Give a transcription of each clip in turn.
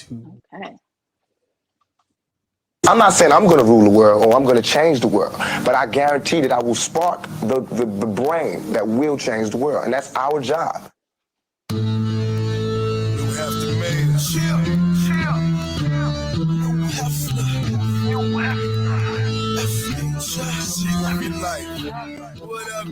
2. Okay. I'm not saying I'm going to rule the world or I'm going to change the world, but I guarantee that I will spark the brain that will change the world, and that's our job. You have to make it. Chill. You have to life. What up,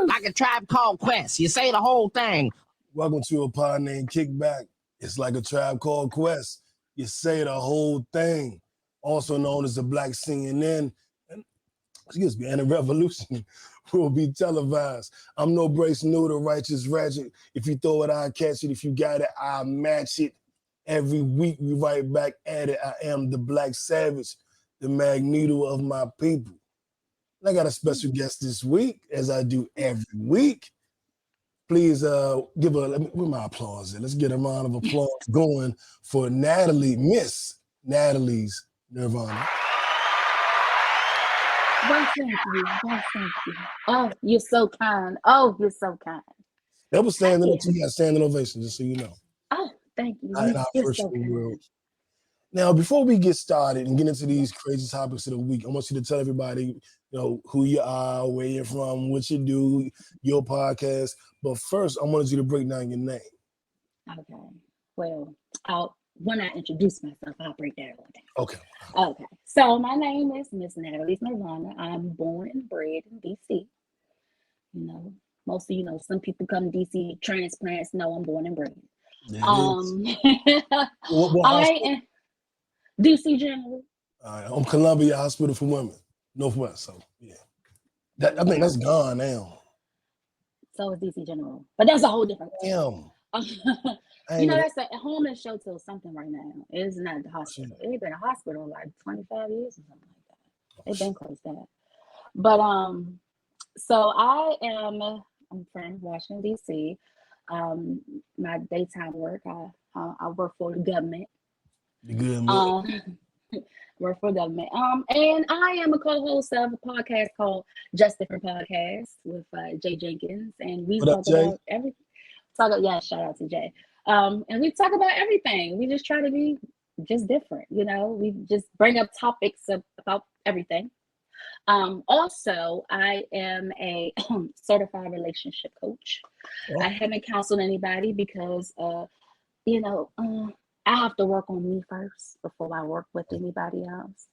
Like a Tribe Called Quest. You say the whole thing. Welcome to a Pod Named Kickback. It's like a Tribe Called Quest. You say the whole thing. Also known as the Black CNN and a revolution will be televised. I'm no Brace Noodle, righteous ratchet. If you throw it, I'll catch it. If you got it, I'll match it. Every week we right back at it. I am the Black Savage, the Magneto of my people. And I got a special guest this week, as I do every week. Please where my applause is. Let's get a round of applause going for Natalie, Miss Natalie's Nirvana. Well, thank you. Oh, you're so kind. That was standing up to you. Got standing ovation, just so you know. Oh, thank you. In our virtual world. Now, before we get started and get into these crazy topics of the week, I want you to tell everybody, who you are, where you're from, what you do, your podcast. But first, I wanted you to break down your name. Okay. Well, when I introduce myself, I'll break that all down. Okay. So my name is Miss Natalie's Nirvana. I'm born and bred in DC. Most of some people come to DC transplants. No, I'm born and bred. I am DC General. I'm Columbia Hospital for Women, Northwest. So yeah, I think that's gone now. So is DC General, but that's a whole different. Damn. That's a home and shelter or something right now. It's not the hospital. It's been a hospital like 25 years or something like that. It's been closed down. But so I'm from Washington D.C. My daytime work, I work for the government. Work for government. And I am a co-host of a podcast called Just Different Podcasts with Jay Jenkins, and we talk about everything. Shout out to Jay. And we talk about everything. We just try to be just different, We just bring up topics about everything. Also, I am a certified relationship coach. I haven't counseled anybody because, I have to work on me first before I work with anybody else.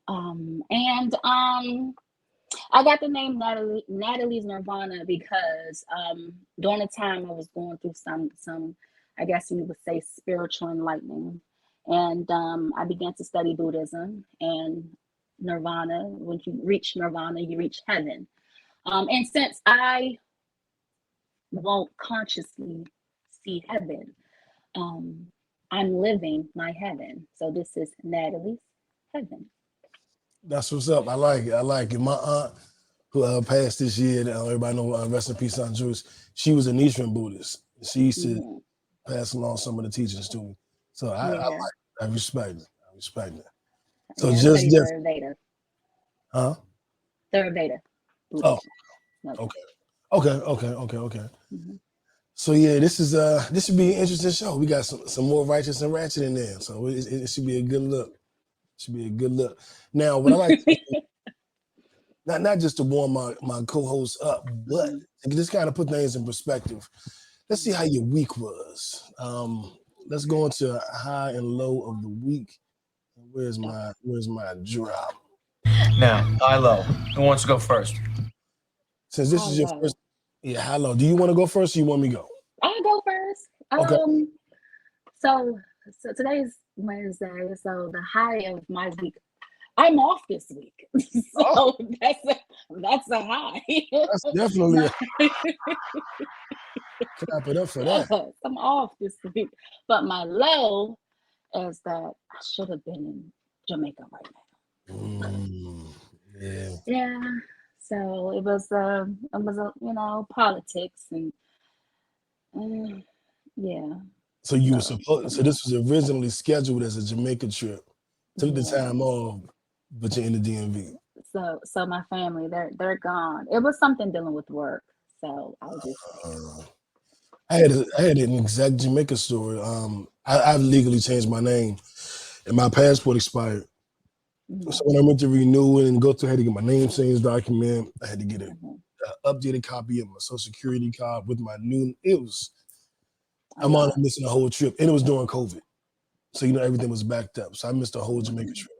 I got the name Natalie's Nirvana because during the time I was going through some, I guess you would say, spiritual enlightening. And I began to study Buddhism and Nirvana. When you reach Nirvana, you reach heaven. And since I won't consciously see heaven, I'm living my heaven. So this is Natalie's heaven. That's what's up. I like it. My aunt, who passed this year, everybody know, rest in peace, Aunt Joyce. She was a Nichiren Buddhist. She used to pass along some of the teachings to me. So I respect it. So just Third Veda. Huh? Third Veda. Oh, okay. Mm-hmm. So yeah, this should be an interesting show. We got some more righteous and ratchet in there, so it should be a good look. Now, what I like to do, not just to warm my co-hosts up, but to just kind of put things in perspective. Let's see how your week was. Let's go into high and low of the week. Where's my drop? Now, high low. Who wants to go first? Since this is your first, high low. Do you want to go first or you want me to go? I'll go first. Okay. So today's Wednesday. So the high of my week I'm off this week, so that's a high. That's definitely clap it up for that. Yes, I'm off this week, but my low is that I should have been in Jamaica right now. Yeah. Yeah. So it was politics and yeah. So you were supposed. So this was originally scheduled as a Jamaica trip. Took the time off, but you're in the DMV. So my family, they're gone. It was something dealing with work. So I was just I had an exact Jamaica story. I've legally changed my name, and my passport expired. So when I went to renew it and go through, I had to get my name change document. I had to get an updated copy of my social security card with my new. I'm on missing a whole trip, and it was during COVID, so everything was backed up. So I missed a whole Jamaica trip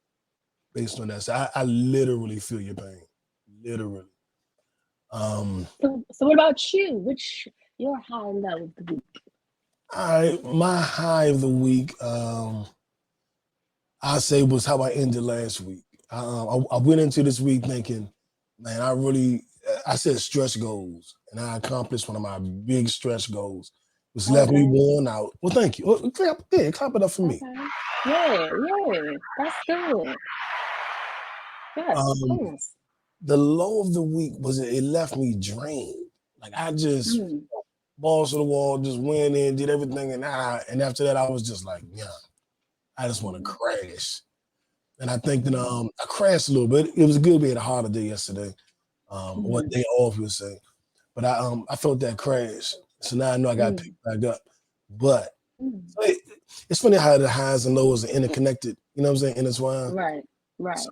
based on that. So I literally feel your pain, literally. So what about you? Which your high and low of the week? All right, my high of the week, I say was how I ended last week. I went into this week thinking, man, I set stretch goals, and I accomplished one of my big stretch goals, which left me worn out. Well, thank you. Clap it up for me. Yeah, that's good. Yes, please. The low of the week was it left me drained. Like I just balls to the wall, just went in, did everything, and after that I was just like, yeah, I just want to crash. And I think that I crashed a little bit. It was good. We had a holiday yesterday. One day off, you would say. But I felt that crash. So now I know I got to pick back up. But it's funny how the highs and lows are interconnected. You know what I'm saying? Intertwined. Right. So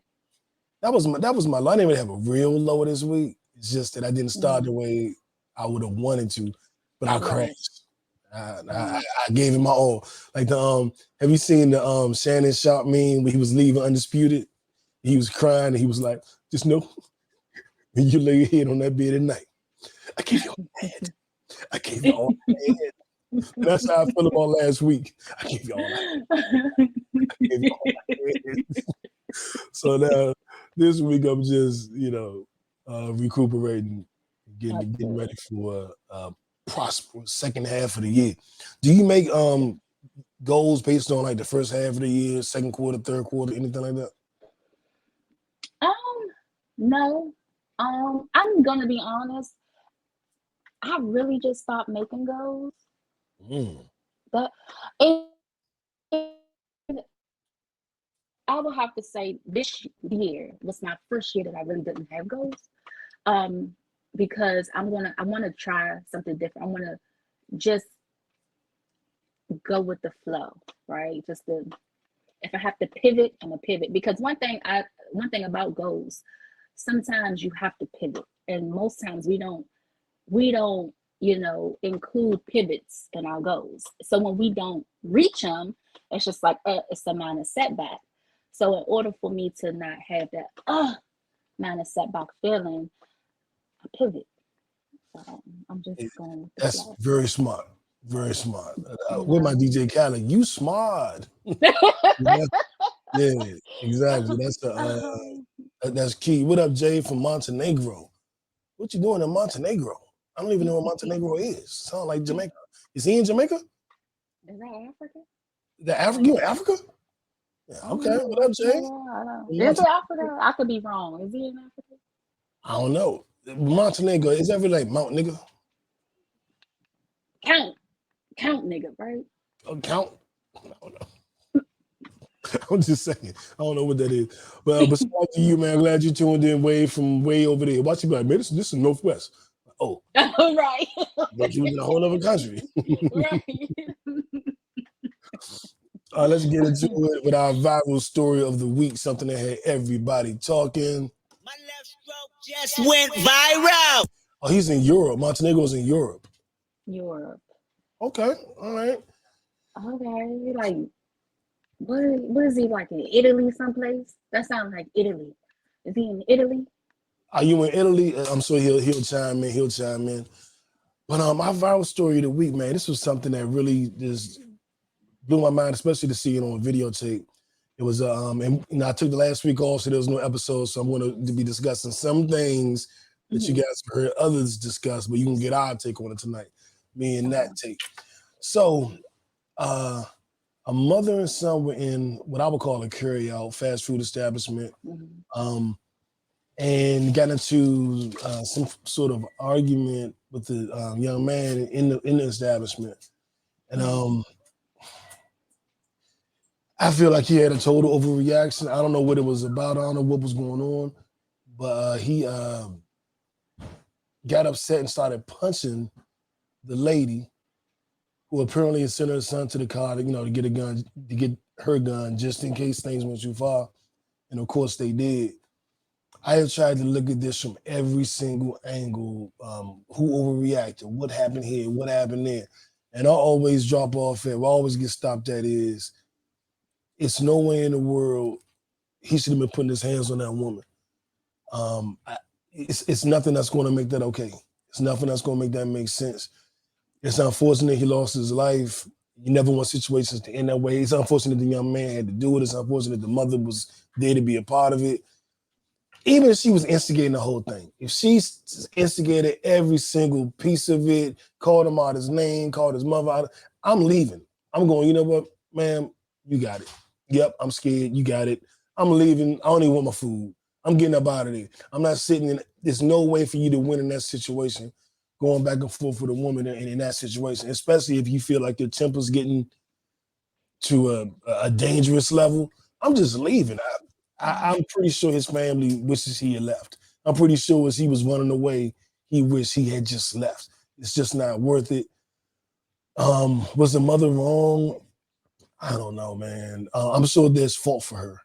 that was my low. I didn't even have a real low this week. It's just that I didn't start the way I would have wanted to, but I crashed. I gave it my all. Like have you seen the Shannon Sharp meme when he was leaving Undisputed? He was crying and he was like, just know when you lay your head on that bed at night, I gave you all my head. I gave you all my head. That's how I felt about last week. I gave you all my head. I gave you all my head. So now this week I'm just, recuperating, getting ready for prosperous second half of the year. Do you make goals based on like the first half of the year, second quarter, third quarter, anything like that? No. I'm gonna be honest. I really just stopped making goals. I will have to say this year was my first year that I really didn't have goals. Because I want to try something different. I want to just go with the flow, right? If I have to pivot, I'm gonna pivot. Because one thing about goals, sometimes you have to pivot, and most times we don't, include pivots in our goals. So when we don't reach them, it's just like it's a minor setback. So in order for me to not have that minor setback feeling, I pivot. So I'm just going with the That's flow. very smart. Very smart. With my DJ Khaled, you smart. Yeah, exactly. That's key. What up, Jay from Montenegro? What you doing in Montenegro? I don't even know what Montenegro is. Sound like Jamaica. Is he in Jamaica? Is that Africa? You in Africa? Yeah, okay. What up, Jay? Is it Africa? I could be wrong. Is he in Africa? I don't know. Montenegro, is that really like Mount Nigga? Count nigga, right? Oh, count? I don't know. I'm just saying. I don't know what that is. But shout out to you, man. Glad you tuned in way over there. Watch you be like, man, this is Northwest. Oh. Right. But you was in a whole other country. Right. Let's get into it with our viral story of the week, something that had everybody talking. My left stroke just went viral. Oh, he's in Europe. Montenegro's in Europe. Europe. Okay, all right. Okay, like, what is he like in Italy someplace? That sounds like Italy. Is he in Italy? Are you in Italy? I'm sure he'll chime in. But my viral story of the week, man, this was something that really just blew my mind, especially to see it on videotape. It was and you know, I took the last week off, so there was no episode. So I'm going to be discussing some things that you guys heard others discuss, but you can get our take on it tonight. Me and Nat take. So a mother and son were in what I would call a carry-out fast food establishment, and got into some sort of argument with the young man in the establishment, and I feel like he had a total overreaction. I don't know what it was about. I don't know what was going on, but he got upset and started punching the lady, who apparently had sent her son to the car to, to get a gun, to get her gun, just in case things went too far. And of course they did. I have tried to look at this from every single angle. Who overreacted? What happened here? What happened there? And I always drop off at, I always get stopped at is, it's no way in the world he should have been putting his hands on that woman. It's nothing that's going to make that okay. It's nothing that's going to make that make sense. It's unfortunate he lost his life. You never want situations to end that way. It's unfortunate the young man had to do it. It's unfortunate the mother was there to be a part of it. Even if she was instigating the whole thing, if she instigated every single piece of it, called him out his name, called his mother out, I'm leaving. I'm going, you know what, ma'am, you got it. Yep, I'm scared. You got it. I'm leaving. I don't even want my food. I'm getting up out of there. I'm not sitting in. There's no way for you to win in that situation, going back and forth with a woman in that situation, especially if you feel like your temper's getting to a dangerous level. I'm just leaving. I'm pretty sure his family wishes he had left. I'm pretty sure as he was running away, he wished he had just left. It's just not worth it. Was the mother wrong? I don't know, man. I'm sure there's fault for her.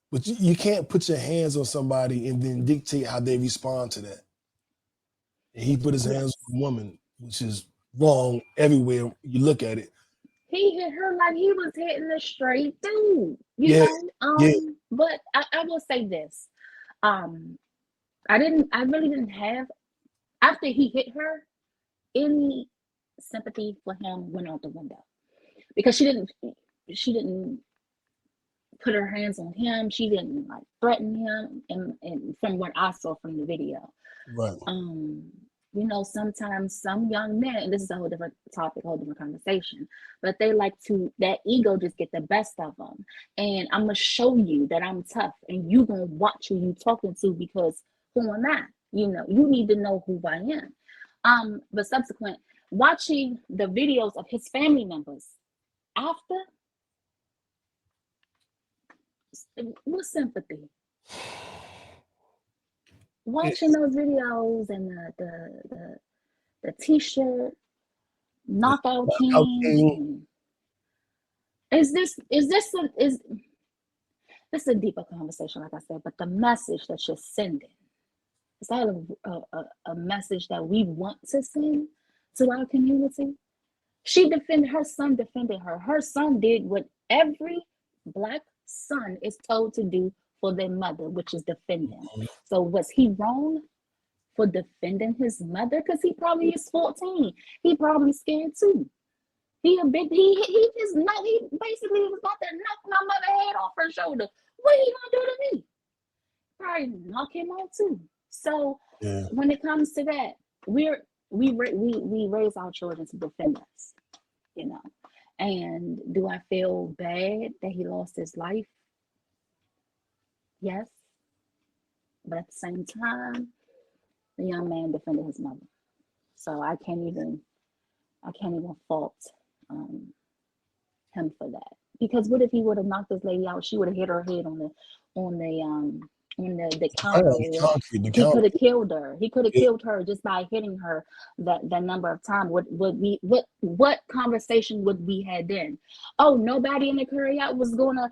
But you can't put your hands on somebody and then dictate how they respond to that. And he put his hands on a woman, which is wrong everywhere you look at it. He hit her like he was hitting a straight dude, you know. But I will say this. I really didn't have, after he hit her, any sympathy for him went out the window. Because she didn't put her hands on him. She didn't like threaten him, and from what I saw from the video. Right. You know, sometimes some young men, and this is a whole different topic, whole different conversation, but they like to, that ego just get the best of them. And I'm going to show you that I'm tough, and you going to watch who you talking to, because who am I? You know, you need to know who I am. But subsequent, watching the videos of his family members after, with sympathy. Watching those videos and the t-shirt, knockout king. Is this a deeper conversation, like I said, but the message that you're sending, is that a message that we want to send to our community? She defended, her son defended her. Her son did what every Black son is told to do for their mother, which is defending. So was he wrong for defending his mother? Because he probably is 14. He probably scared too. He basically was about to knock my mother head off her shoulder. What are you gonna do to me? Probably knock him out too. So when it comes to that, we raise our children to defend us, you know. And do I feel bad that he lost his life? Yes. But at the same time, the young man defended his mother. So I can't even fault him for that. Because what if he would have knocked this lady out? She would have hit her head on the counter. He could have killed her. He could have killed her just by hitting her that number of times. What conversation would we had then? Oh, nobody in the carryout was gonna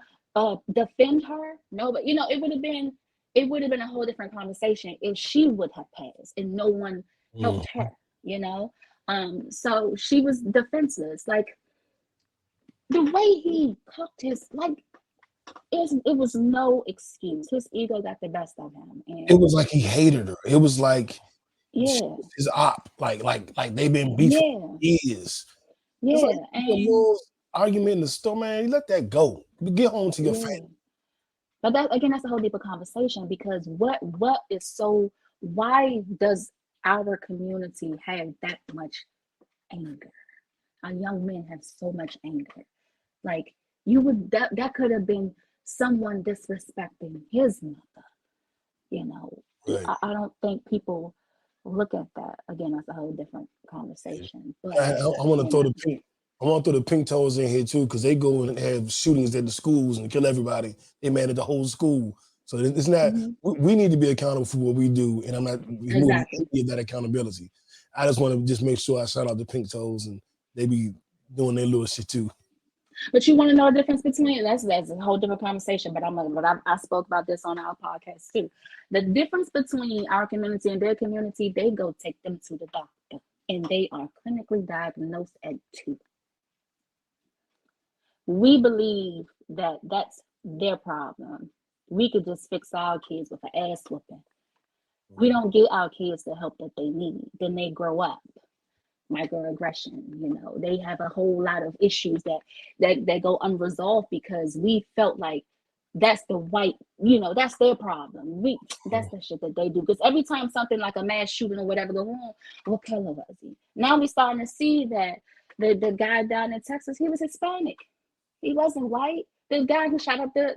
defend her. No, but you know, it would have been a whole different conversation if she would have passed and no one helped her, you know. So she was defenseless. Like the way he cooked his, like, it was no excuse. His ego got the best of him. And it was like he hated her. It was like his op, like they've been beefing for years. Yeah, like, and argument in the store, man, you let that go. Get home to your family. But that's a whole deeper conversation, because why does our community have that much anger? Our young men have so much anger. Like, that could have been someone disrespecting his mother. You know, Right. I don't think people look at that. Again, that's a whole different conversation. But I want to throw the pink toes in here too, because they go and have shootings at the schools and kill everybody. They mad at the whole school. So it's not. We need to be accountable for what we do, and I'm not removing any of that accountability. I just want to just make sure I shout out the pink toes, and they be doing their little shit too. But you want to know the difference between that's a whole different conversation. But I spoke about this on our podcast too. The difference between our community and their community, they go take them to the doctor, and they are clinically diagnosed at 2. We believe that that's their problem. We could just fix our kids with an ass whooping. We don't give our kids the help that they need. Then they grow up. Microaggression, they have a whole lot of issues that go unresolved, because we felt like that's the white, that's their problem. That's the shit that they do. Because every time something like a mass shooting or whatever goes on, what color was he? Now we're starting to see that the guy down in Texas, he was Hispanic. He wasn't white. The guy who shot up the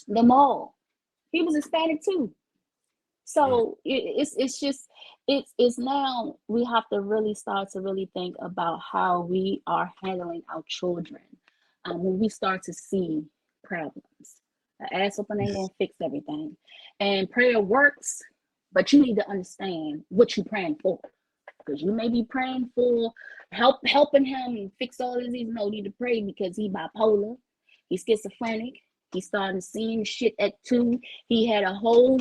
mall, he was Hispanic too. So it's now we have to really start to really think about how we are handling our children when we start to see problems. An ass whooping ain't gonna fix everything, and prayer works, but you need to understand what you're praying for, because you may be praying for helping him fix all of these. No, you need to pray because he's bipolar, he's schizophrenic, he's starting seeing shit at 2. He had a whole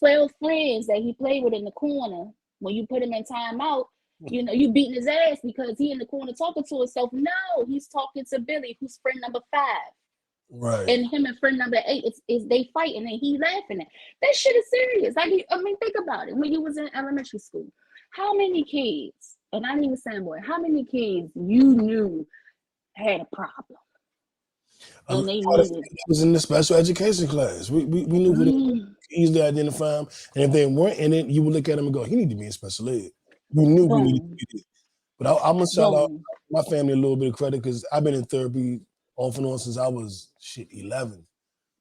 12 friends that he played with in the corner. When you put him in timeout, you beating his ass because he in the corner talking to himself. No, he's talking to Billy, who's friend number 5. Right. And him and friend number 8 is they fighting, and he laughing at that shit is serious. Like, think about it. When you was in elementary school, how many kids, and I didn't even say boy, how many kids you knew had a problem? And they was in the special education class. We knew who they easily identify them, and if they weren't in it, you would look at them and go, "He need to be in special ed." We knew we needed to be there. But I'm gonna shout out my family a little bit of credit, because I've been in therapy off and on since I was 11.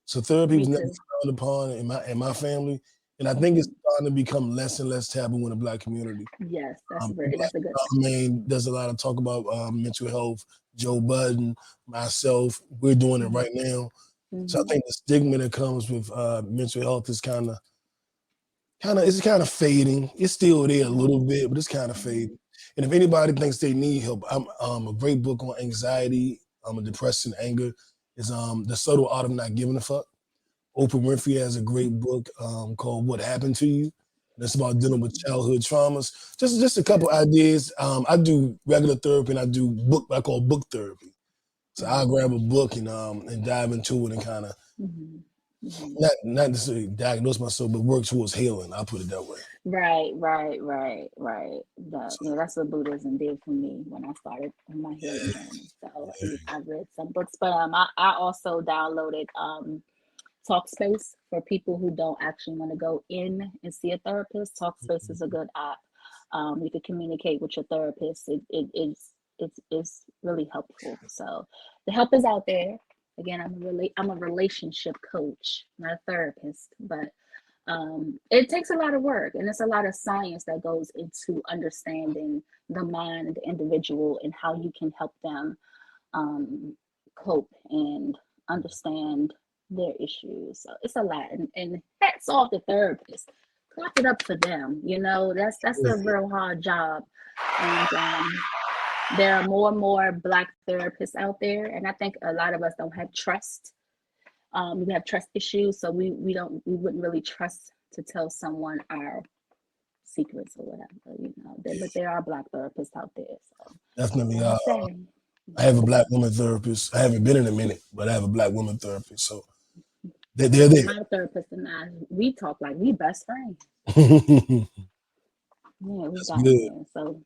So therapy was never frowned upon in my family, and I think it's starting to become less and less taboo in the Black community. Yes, that's a good. There's a lot of talk about mental health. Joe Budden, myself, we're doing it right now. So I think the stigma that comes with mental health is kind of fading. It's still there a little bit, but it's kind of fading. And if anybody thinks they need help, I'm a great book on anxiety, depression, anger is The Subtle Art of Not Giving a Fuck. Oprah Winfrey has a great book called What Happened to You. That's about dealing with childhood traumas. Just a couple ideas. I do regular therapy, and I do I call book therapy. So I'll grab a book and dive into it and kind of not necessarily diagnose myself, but work towards healing. I'll put it that way. Right. That's what Buddhism did for me when I started on my healing journey. So I read some books, but I also downloaded Talkspace for people who don't actually want to go in and see a therapist. Talkspace is a good app. You can communicate with your therapist. It's really helpful. So the help is out there. Again, I'm a relationship coach, not a therapist, but it takes a lot of work, and it's a lot of science that goes into understanding the mind of the individual and how you can help them cope and understand their issues. So it's a lot, and hats off the therapist. Clap it up for them. That's a real hard job, and there are more and more Black therapists out there, and I think a lot of us don't have trust. We have trust issues, so we wouldn't really trust to tell someone our secrets or whatever, but there are Black therapists out there. So definitely. I have a Black woman therapist. I haven't been in a minute, but I have a Black woman therapist. So they're there. My therapist and I, we talk like we best friends. Yeah, we got it. So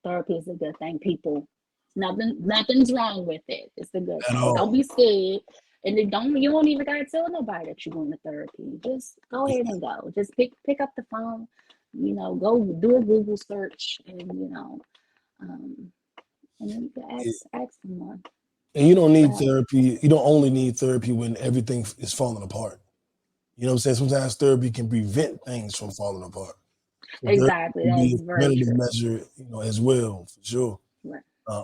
therapy is a good thing. People, nothing's wrong with it. It's a good At thing. all. Don't be scared. And then you don't even gotta tell nobody that you're going to therapy. Just go ahead and go. Just pick up the phone, go do a Google search, and and then you can ask someone. And you don't need therapy. You don't only need therapy when everything is falling apart. You know what I'm saying? Sometimes therapy can prevent things from falling apart. So Exactly. That's very preventative true. measure, as well, for sure. Right.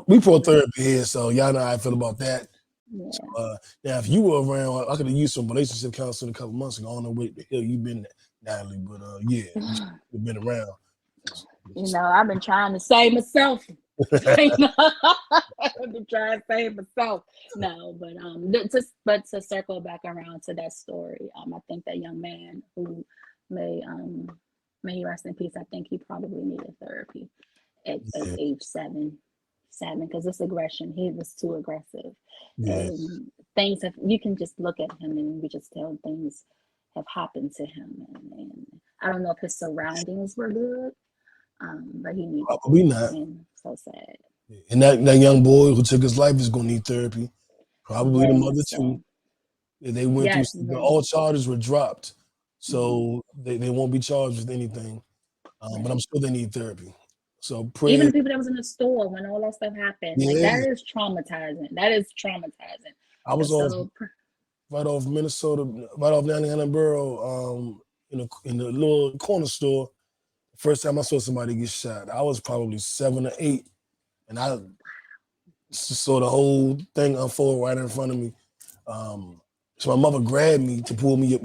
We pro therapy here, so y'all know how I feel about that. Yeah. So, now, if you were around, I could have used some relationship counseling a couple months ago. I don't know where the hell you've been, Natalie, but you've been around. I've been trying to save myself. I've been trying to save myself. No, but to circle back around to that story, I think that young man who may he rest in peace. I think he probably needed therapy at age seven, because this aggression, he was too aggressive. And you can just look at him and we just tell things have happened to him. And I don't know if his surroundings were good, but he needed probably not. And so sad. And that young boy who took his life is going to need therapy. Probably the mother too. They went through, all charges were dropped. So they won't be charged with anything. But I'm sure they need therapy. So even the people that was in the store when all that stuff happened, that is traumatizing. I was right off Minnesota, right off 99 Borough, in the little corner store. First time I saw somebody get shot, I was probably 7 or 8, and I saw the whole thing unfold right in front of me. So my mother grabbed me to pull me,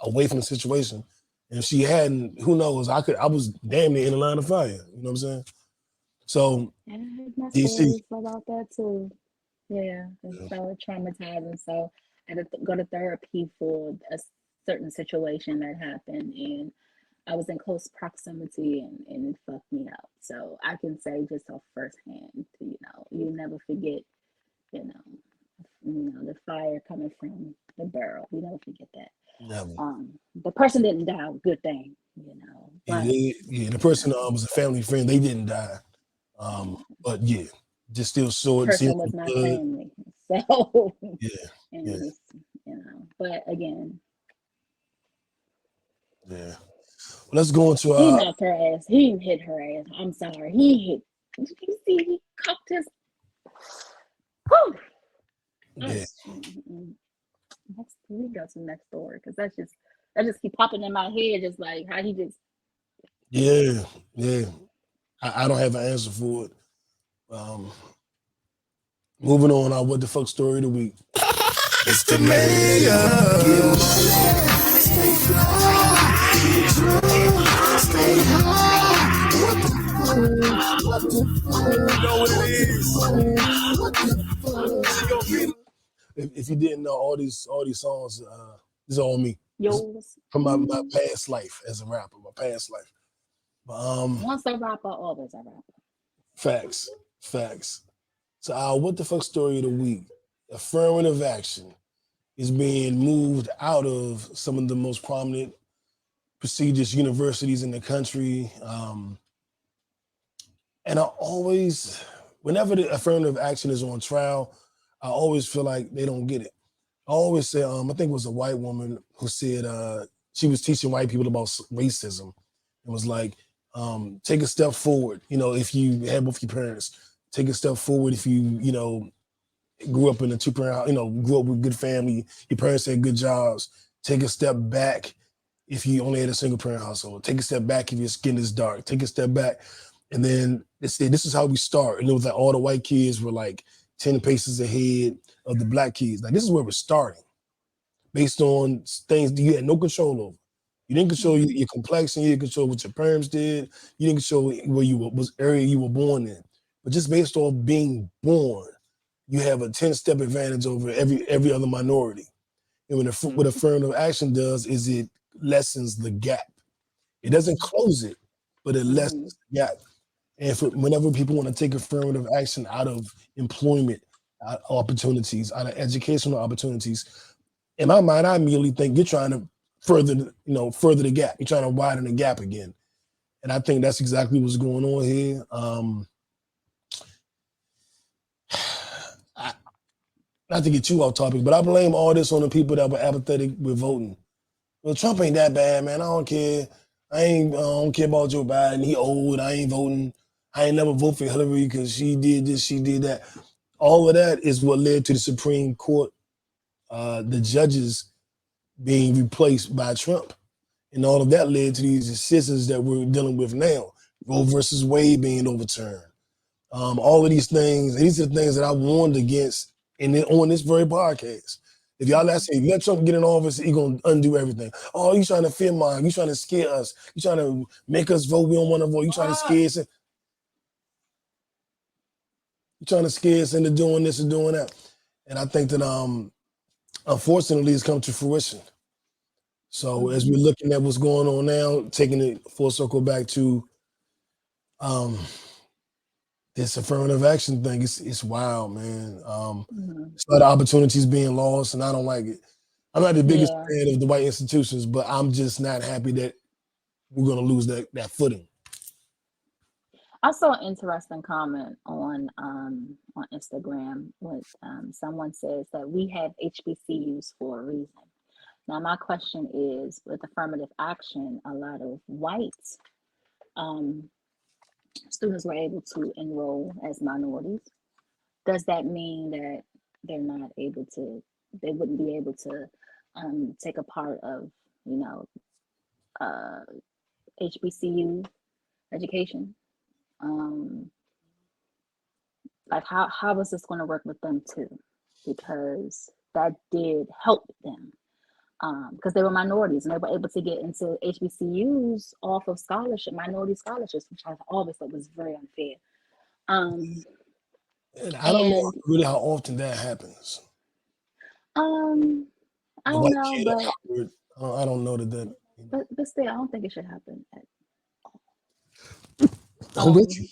away from the situation. And if she hadn't, who knows? I was damn near in the line of fire. You know what I'm saying? So, and I heard my DC stories about that too. Yeah, it's so traumatizing. So I had to go to therapy for a certain situation that happened, and I was in close proximity, and it fucked me up. So I can say just off firsthand, you never forget, the fire coming from the barrel. You never forget that. Never. The person didn't die. Good thing, But, the person was a family friend. They didn't die. But just still short. Person was my family. So but again. Yeah. Let's go into he knocked her ass. He hit her ass. I'm sorry. He he cocked his. Whew. Yeah. We go to the next story because that just keep popping in my head, just like how he just. Yeah. I don't have an answer for it. Moving on, our what the fuck story of the week. It's the mayor. If you didn't know, all these songs, this is all me. Yours. From my past life as a rapper, my past life. But, once a rapper, always a rapper. Facts. So our what the fuck story of the week. Affirmative action is being moved out of some of the most prominent, prestigious universities in the country. And I always, whenever the affirmative action is on trial, I always feel like they don't get it. I always say, I think it was a white woman who said she was teaching white people about racism. It was like, take a step forward. If you had both your parents, take a step forward. If you, grew up in a two-parent, grew up with a good family, your parents had good jobs, take a step back if you only had a single parent household. Take a step back if your skin is dark. Take a step back. And then they said, this is how we start. And it was like all the white kids were like 10 paces ahead of the black kids. Like, this is where we're starting based on things that you had no control over. You didn't control your complexion. You didn't control what your parents did. You didn't control where you was area you were born in. But just based on being born, you have a 10-step advantage over every other minority. And what affirmative action does is it lessens the gap. It doesn't close it, but it lessens the gap. And whenever people want to take affirmative action out of employment opportunities, out of educational opportunities, in my mind, I immediately think you're trying to further the gap. You're trying to widen the gap again. And I think that's exactly what's going on here. not to get too off topic, but I blame all this on the people that were apathetic with voting. Well, Trump ain't that bad, man. I don't care. I don't care about Joe Biden. He old. I ain't voting. I ain't never vote for Hillary because she did this, she did that. All of that is what led to the Supreme Court, the judges being replaced by Trump. And all of that led to these decisions that we're dealing with now. Roe versus Wade being overturned. All of these things, these are the things that I warned against on this very podcast. If y'all say, let Trump get in office, he's going to undo everything. Oh, you trying to fear mine. You trying to scare us. You trying to make us vote. We don't want to vote. You trying to scare us. You trying to scare us into doing this and doing that. And I think that, unfortunately, it's come to fruition. So as we're looking at what's going on now, taking it full circle back to this affirmative action thing, it's wild, man. It's a lot of opportunities being lost, and I don't like it. I'm not the biggest fan of the white institutions, but I'm just not happy that we're going to lose that footing. I saw an interesting comment on Instagram when someone says that we have HBCUs for a reason. Now, my question is, with affirmative action, a lot of white students were able to enroll as minorities. Does that mean that they're not able to, they wouldn't be able to take a part of, HBCU education? Like how is this going to work with them too? Because that did help them. Because they were minorities and they were able to get into HBCUs off of minority scholarships, which I've always thought was very unfair. And I don't know really how often that happens. I don't know, but I don't know that. But still, I don't think it should happen at all. I'm with you.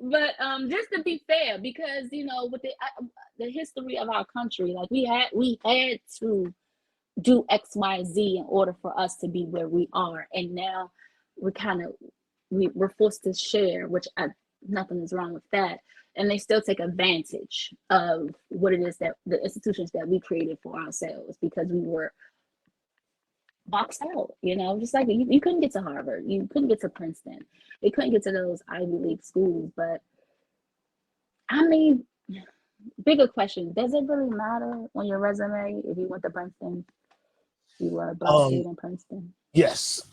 But just to be fair, because with the history of our country, like we had to do X, Y, Z in order for us to be where we are, and now we're forced to share, which nothing is wrong with that, and they still take advantage of what it is that the institutions that we created for ourselves, because we were boxed out, just like you couldn't get to Harvard, you couldn't get to Princeton, you couldn't get to those Ivy League schools. But I mean, bigger question, does it really matter on your resume if you went to Princeton, you were a black student in Princeton? Yes.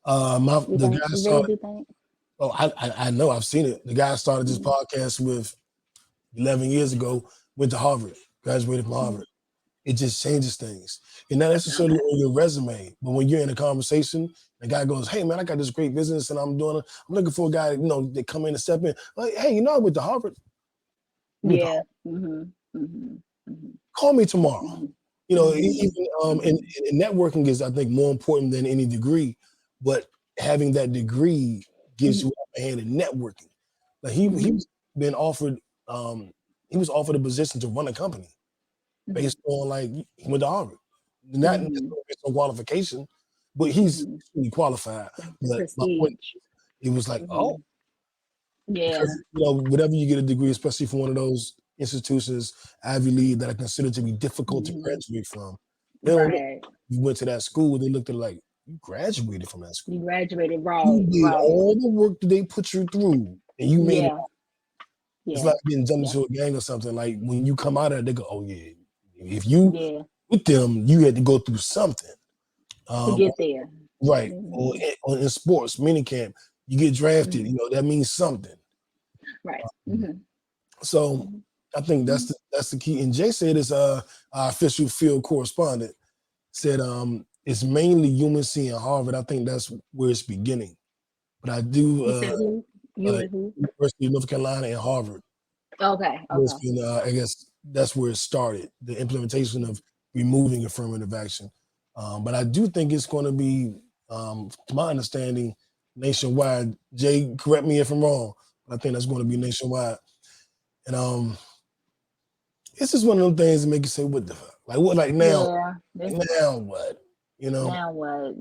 I know, I've seen it. The guy started this podcast with 11 years ago, went to Harvard, graduated from Harvard. It just changes things. And not necessarily on your resume, but when you're in a conversation, the guy goes, hey man, I got this great business and I'm looking for a guy, that come in and step in. Like, hey, I went to Harvard. Yeah. Call me tomorrow. Even and networking is, I think, more important than any degree, but having that degree gives you a hand in networking. Like he's been offered, he was offered a position to run a company based on he went to Harvard. Not based on qualification, but he's really qualified. But my point, it was like, oh, yeah, because, whatever you get a degree, especially from one of those institutions, Ivy League, that are considered to be difficult to graduate from. You went to that school, they looked at it like, you graduated from that school. You graduated right. You did all the work that they put you through, and you made it. Yeah. It's like getting jumped into a gang or something. Like when you come out of it, they go, oh yeah. If you with them, you had to go through something to get there. Right. Or in sports, minicamp, you get drafted, that means something. Right. So I think that's the key. And Jay said our official field correspondent said it's mainly UNC and Harvard. I think that's where it's beginning. But I do University of North Carolina and Harvard. Okay. I guess that's where it started, the implementation of removing affirmative action. But I do think it's going to be, to my understanding, nationwide. Jay, correct me if I'm wrong, but I think that's going to be nationwide. And it's just one of them things that make you say, what the fuck? Like what? Like now? Yeah. Now what? Now what?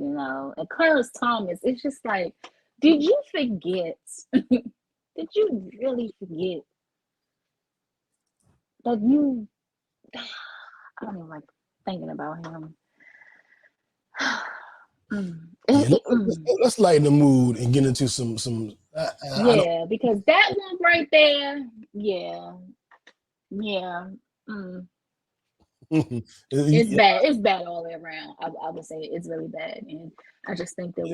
And Clarence Thomas, it's just like, did you forget? Did you really forget that you, I don't even like thinking about him. Yeah, let's lighten the mood and get into some. Yeah, because that one right there, yeah. It's bad. It's bad all the way around. I would say it's really bad, and I just think that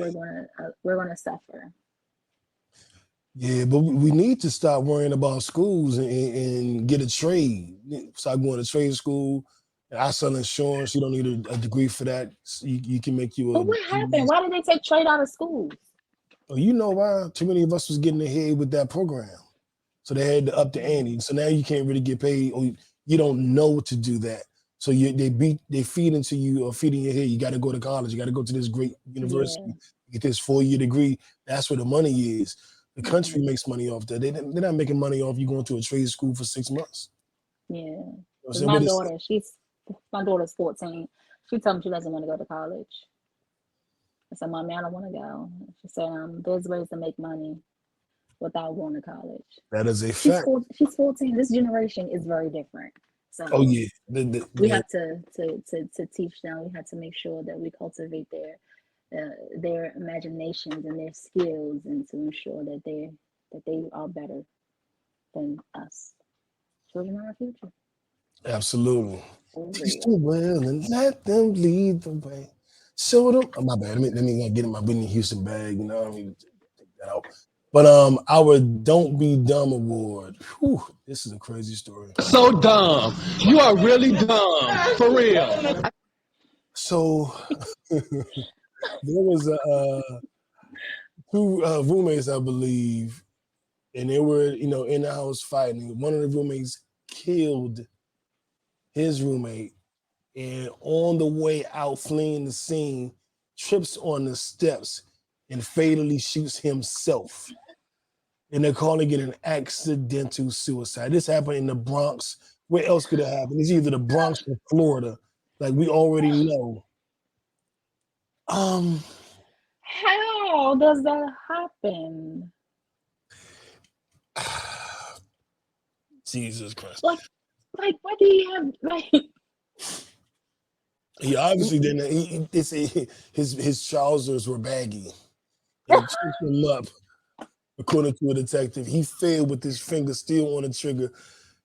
we're gonna suffer. Yeah, but we need to stop worrying about schools and get a trade. Start going to trade school. And I sell insurance. You don't need a degree for that. You can make you a. But what happened? Why did they take trade out of schools? Oh, you know why? Too many of us was getting ahead with that program, so they had to up the ante. So now you can't really get paid, or you don't know to do that. So they feed into you or feed in your head. You got to go to college. You got to go to this great university, get this 4-year degree. That's where the money is. The country makes money off that. They're not making money off you going to a trade school for 6 months. Yeah. So my daughter's 14. She told me she doesn't want to go to college. I said, Mommy, I don't want to go. She said, there's ways to make money without going to college. That is a fact. She's 14. This generation is very different. So yeah. We have to teach them. We have to make sure that we cultivate their imaginations and their skills, and to ensure that they are better than us. Children are our future. Absolutely. Teach them well and let them lead the way. Show them. Oh, my bad. Let me get in my Whitney Houston bag. You know, I mean, take that out. But our Don't Be Dumb Award. Whew, this is a crazy story. So dumb. You are really dumb. For real. So there was two roommates, I believe, and they were, in the house fighting. One of the roommates killed his roommate, and on the way out, fleeing the scene, trips on the steps and fatally shoots himself. And they're calling it an accidental suicide. This happened in the Bronx. Where else could it happen? It's either the Bronx or Florida. Like we already know. How does that happen? Jesus Christ. Like what do you have He obviously didn't. His trousers were baggy. He took him up, according to a detective. He failed with his finger still on the trigger.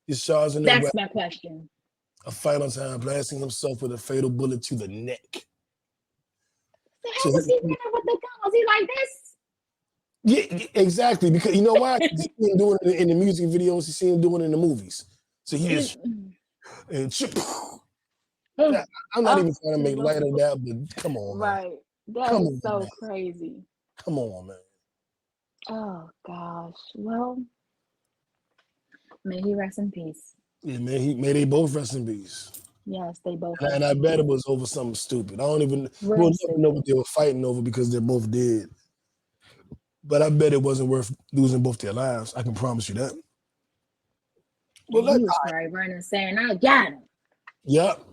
His trousers. That's my question. A final time, blasting himself with a fatal bullet to the neck. How was he running with the gun? Was he like this? Yeah, exactly. Because you know why? You see him doing it in the music videos. You see him doing it in the movies. So he just I'm not even trying to make light of that, but come on, man. Right. That is so crazy. Come on, man. Oh gosh. Well, may he rest in peace. Yeah, man. May they both rest in peace. Yes, they both. And I bet it was over something stupid. We'll never know what they were fighting over because they're both dead. But I bet it wasn't worth losing both their lives. I can promise you that. Well, he was probably running saying, I got him. Yep.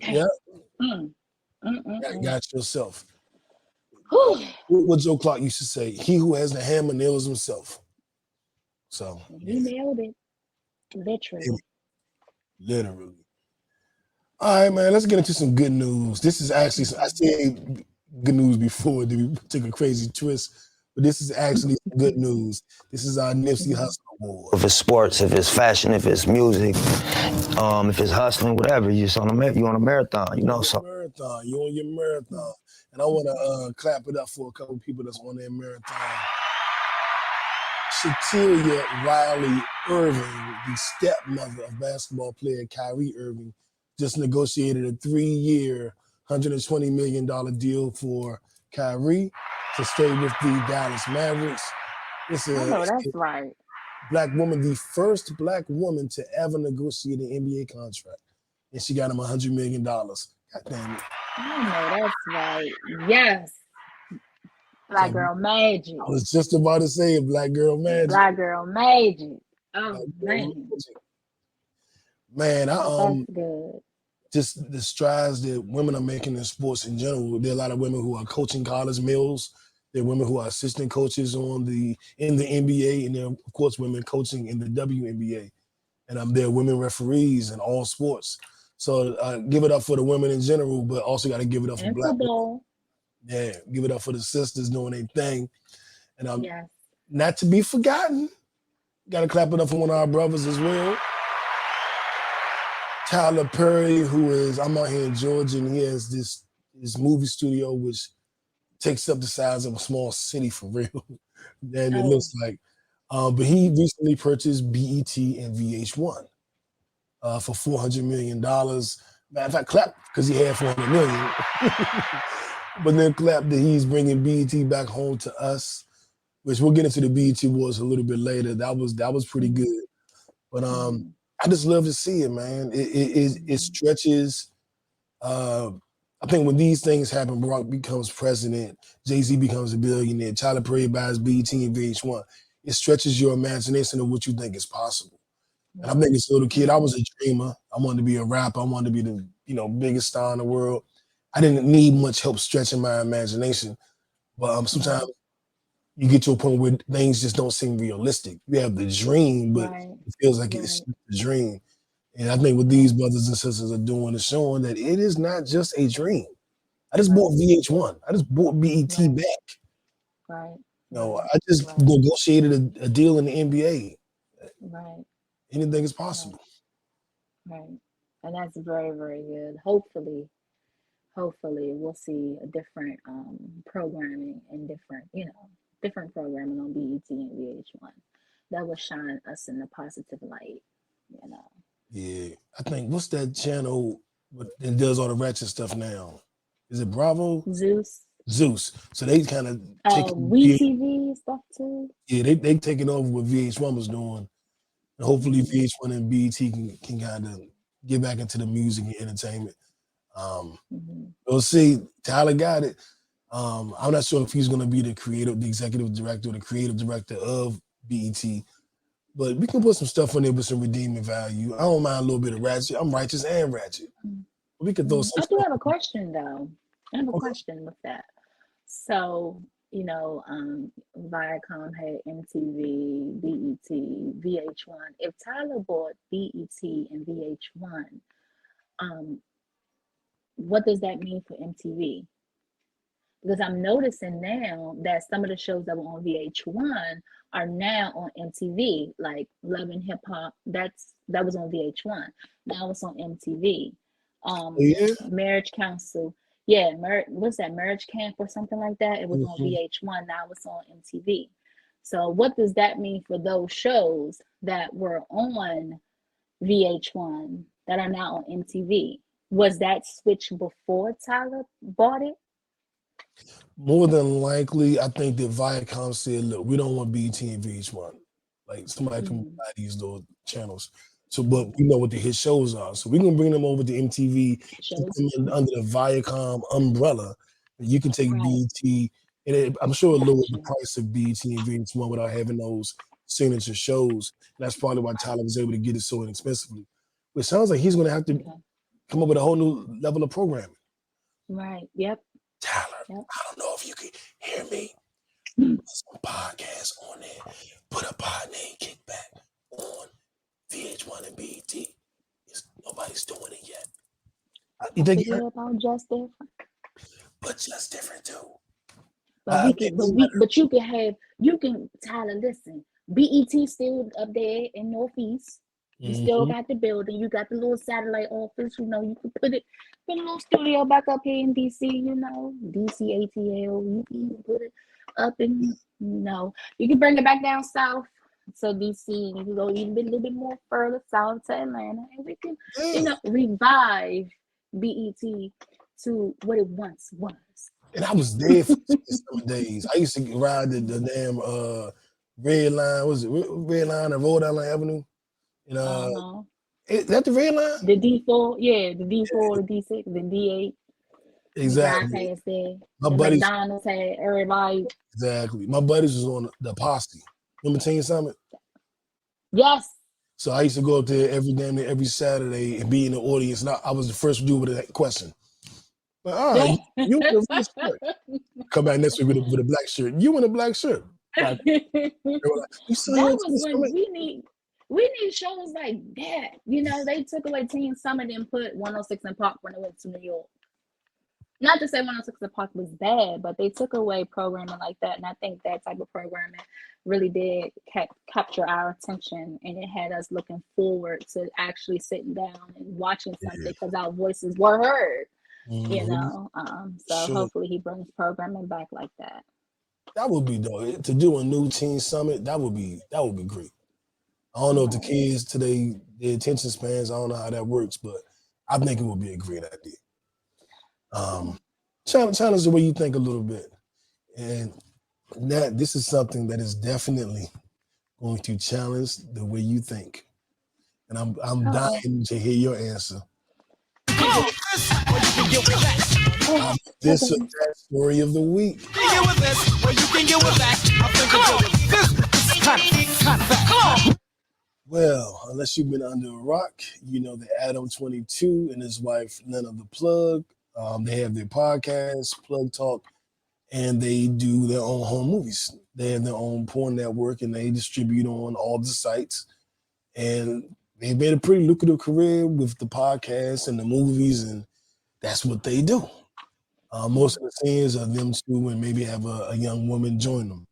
Got yourself. What Joe Clark used to say, he who has the hammer nails himself. So he nailed it. Literally. All right, man, let's get into some good news. This is actually, I said good news before, then we took a crazy twist, but this is actually good news. This is our Nipsey Hussle Award. If it's sports, if it's fashion, if it's music, if it's hustling, whatever, you're on a marathon, you know. You're on your marathon. And I want to clap it up for a couple people that's on their marathon. Shetellia Riley Irving, the stepmother of basketball player Kyrie Irving, just negotiated a 3-year, $120 million deal for Kyrie to stay with the Dallas Mavericks. I know that's right. Black woman, the first black woman to ever negotiate an NBA contract. And she got him $100 million. God damn it. I know that's right. Yes. Black girl magic. I was just about to say it, black girl magic. Black girl magic. Oh, man. Man, that's good. Just the strides that women are making in sports in general. There are a lot of women who are coaching college males. There are women who are assistant coaches in the NBA, and there are, of course, women coaching in the WNBA. and there are women referees in all sports. So give it up for the women in general, but also got to give it up for And Black women. football. Yeah, give it up for the sisters doing their thing. And Yes. not to be forgotten, got to clap it up for one of our brothers as well. Tyler Perry, who is, I'm out here in Georgia, and he has this movie studio which takes up the size of a small city for real. Then it looks like. But he recently purchased BET and VH1 for $400 million. Matter of fact, clap because he had $400 million. But then clap that he's bringing BET back home to us, which we'll get into the BET Awards a little bit later. That was pretty good. But I just love to see it, man. It stretches. I think when these things happen, Barack becomes president, Jay-Z becomes a billionaire, Tyler Perry buys BET and VH1. It stretches your imagination of what you think is possible. And I think as a little kid, I was a dreamer. I wanted to be a rapper. I wanted to be the biggest star in the world. I didn't need much help stretching my imagination. But sometimes you get to a point where things just don't seem realistic. You have the dream, but it feels like it's a dream. And I think what these brothers and sisters are doing is showing that it is not just a dream. I just bought VH1. I just bought BET back. Right. No, I just negotiated a deal in the NBA. Right. Anything is possible. Right. And that's very, very good. Hopefully we'll see a different programming and different programming on BET and VH1 that will shine us in a positive light, Yeah. I think, what's that channel that does all the ratchet stuff now? Is it Bravo? Zeus. So they kind of WeTV stuff too. Yeah, they taking over what VH1 was doing. And hopefully VH1 and BET can kind of get back into the music and entertainment. We'll see. Tyler got it. I'm not sure if he's going to be the executive director or the creative director of BET, but we can put some stuff on there with some redeeming value. I don't mind a little bit of ratchet. I'm righteous and ratchet. We could throw some. I do have a question though. I have a question with that. So, Viacom had MTV, BET, VH1. If Tyler bought BET and VH1, what does that mean for MTV? Because I'm noticing now that some of the shows that were on VH1 are now on MTV, like Love and Hip Hop. That was on VH1. Now it's on MTV. Marriage Council. Yeah, what's that, Marriage Camp or something like that? It was on VH1, now it's on MTV. So what does that mean for those shows that were on VH1 that are now on MTV? Was that switch before Tyler bought it? More than likely, I think that Viacom said, look, we don't want BET and VH1. Like, somebody can buy these little channels. So, but we know what the hit shows are. So we're going to bring them over to MTV under the Viacom umbrella. And you can take BET, and I'm sure it'll lower the price of BET and VH1 without having those signature shows. And that's probably why Tyler was able to get it so inexpensively. But it sounds like he's going to have to come up with a whole new level of programming. Right. Yep. Tyler, I don't know if you can hear me. Put some podcasts on there. Put a Pod Named Kickback on VH1 and BET. Nobody's doing it yet. You think about Just Different? But Just Different too. But you can Tyler, listen. BET still up there in Northeast. You still got the building. You got the little satellite office. You can put a little studio back up here in DC. DC ATL. You can put it up in. You can bring it back down south. So DC, you can go even a little bit more further south to Atlanta, and we can, revive BET to what it once was. And I was there for some days. I used to ride the damn red line. Was it red line of Rhode Island Avenue? Is that the red line? The D4, the D4, the D6, the D8. Exactly. Past there. My the buddies McDonald's had everybody. Exactly. My buddies was on the Posse. Remember Teen Summit? Yes. So I used to go up there every Saturday and be in the audience. And I was the first dude with a question. But, all right, you in a red shirt. Come back next week with a black shirt. You in a black shirt. Like, you that was when we need shows like that. You know, they took away Teen Summit and put 106 in Park when it went to New York. Not to say 106 in Park was bad, but they took away programming like that. And I think that type of programming really did capture our attention, and it had us looking forward to actually sitting down and watching something because our voices were heard. You know, so hopefully he brings programming back like that. That would be dope. To do a new teen summit, that would be great. I don't know if the kids today, their attention spans, I don't know how that works, but I think it would be a great idea. Challenge the way you think a little bit. And this is something that is definitely going to challenge the way you think. And I'm dying to hear your answer. This or that story of the week. Well, unless you've been under a rock, you know that Adam 22 and his wife Lena the Plug, they have their podcast, Plug Talk, and they do their own home movies. They have their own porn network, and they distribute on all the sites. And they made a pretty lucrative career with the podcast and the movies, and that's what they do. Most of the scenes are them two and maybe have a young woman join them.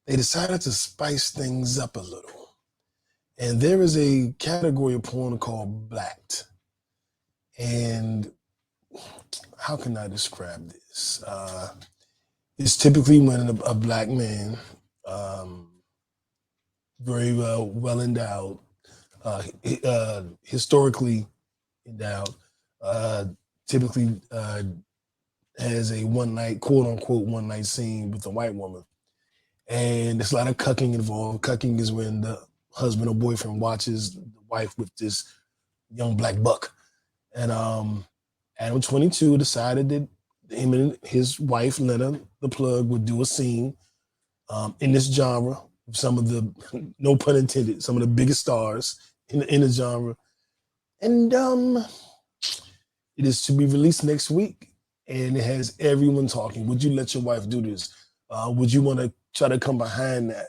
They decided to spice things up a little. And there is a category of porn called blacked. And how can I describe this? It's typically when a black man, very well endowed, historically endowed, typically has a quote unquote one night scene with a white woman. And there's a lot of cucking involved. Cucking is when the husband or boyfriend watches the wife with this young black buck. And Adam 22 decided that him and his wife, Lena, the Plug, would do a scene in this genre. Some of the, no pun intended, some of the biggest stars in the genre. And it is to be released next week. And it has everyone talking. Would you let your wife do this? Would you want to try to come behind that?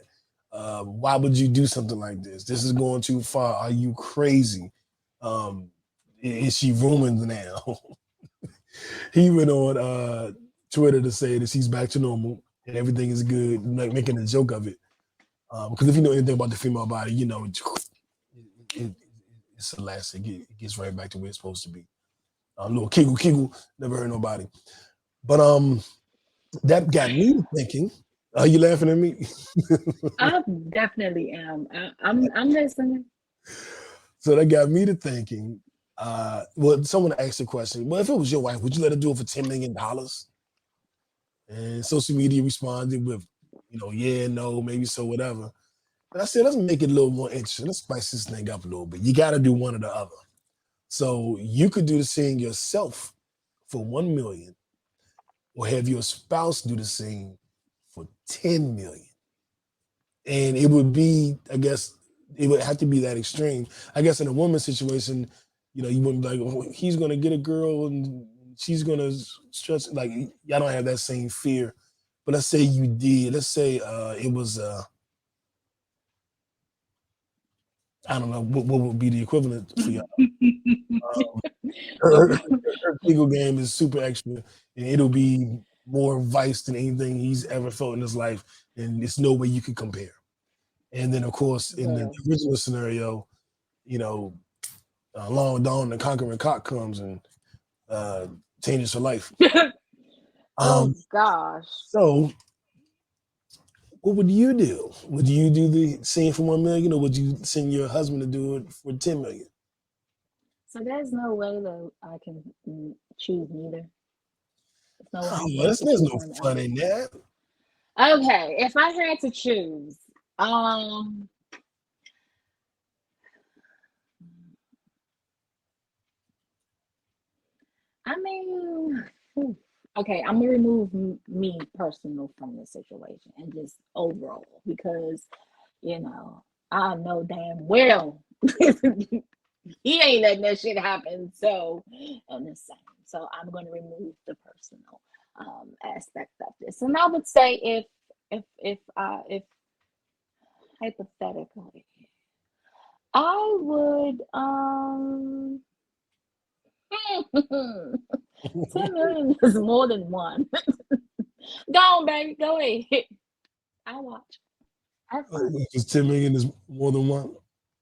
Why would you do something like this? This is going too far. Are you crazy? Is she ruined now? He went on Twitter to say that she's back to normal and everything is good, like making a joke of it. Because if you know anything about the female body, you know it's elastic. It gets right back to where it's supposed to be. A little kegel, never hurt nobody. But that got me thinking. Are you laughing at me? I definitely am. I'm listening. So that got me to thinking. Well, someone asked the question, well, if it was your wife, would you let her do it for $10 million? And social media responded with, yeah, no, maybe so, whatever. But I said, let's make it a little more interesting. Let's spice this thing up a little bit. You got to do one or the other. So you could do the scene yourself for $1 million, or have your spouse do the scene for $10 million. And it would be, I guess, it would have to be that extreme. I guess in a woman's situation, you wouldn't be like, oh, he's going to get a girl and she's going to stretch. Like, y'all don't have that same fear. But let's say you did. Let's say it was, I don't know, what would be the equivalent for y'all? Her legal game is super extra, and it'll be more vice than anything he's ever felt in his life, and there's no way you could compare. And then, of course, in the original scenario, Long Dawn the Conquering Cock comes and changes her life. Oh gosh. So, what would you do? Would you do the scene for $1 million, or would you send your husband to do it for $10 million? So there's no way that I can choose neither. There's no fun in that. Okay, if I had to choose, I mean, okay, I'm gonna remove me personal from this situation and just overall, because I know damn well he ain't letting that shit happen. So I'm the same. So I'm gonna remove the personal aspect of this. And I would say if hypothetically, I would 10 million is more than one. Go on, baby. Go ahead. I watch. Have fun. Because 10 million is more than one.